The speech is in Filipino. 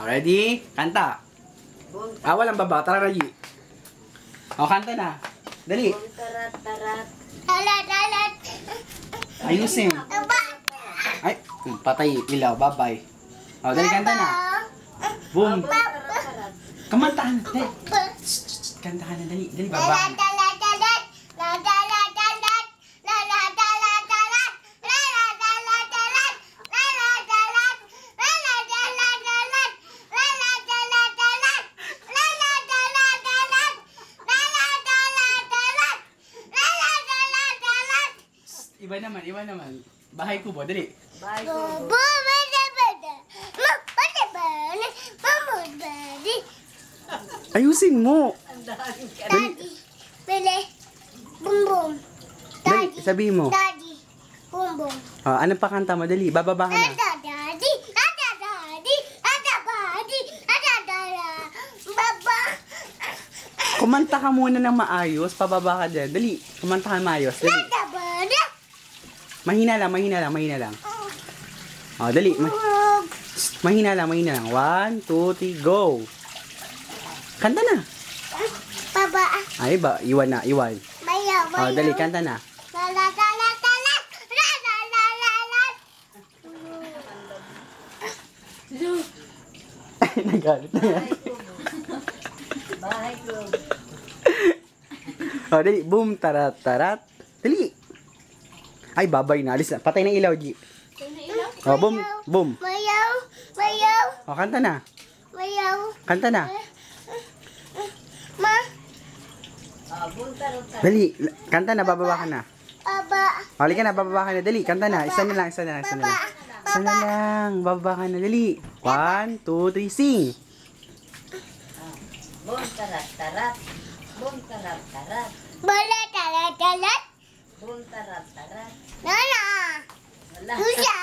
Ready? Kanta. Walang baba. Tara, Raji. Kanta na. Dali. Talat. Ayusin. Ay, patay. Ilaw. Bye-bye. Dali, kanta na. Boom. Kamantahan na. Dali. Kanta ka na. Dali. Dali, baba. Iba naman. Bahay ko ba? Dali. Bahay ko. Ayusin mo. Daddy. Bili. Boom boom. Dali, sabihin mo. Daddy. Boom boom. Anong pakanta mo? Dali, bababa ka na. Daddy. Baba. Kumanta ka muna ng maayos. Pababa ka dyan. Dali, kumanta ka maayos. Dali. Mahina lang. Dali. Mahina lang. 1, 2, 3, go. Kanta na. Baba. Ay ba, iwan. Bayaw. Dali, kanta na. Nagalit na yan. Bahay ko. Dali, boom, tarat. Dali. Ay, babay na. Alis na. Patay ng ilaw, G. Boom. Bayaw. Kanta na. Bayaw. Kanta na. Ma. Dali, kanta na, bababa ka na. Baba. Halika na, bababa ka na. Dali, kanta na. Isa na lang. Isa na lang, bababa ka na. Dali. 1, 2, 3, sing. Bum tarat. Bum tarat. Bola talat. Bum tarat. Nana. Wala. Kuya.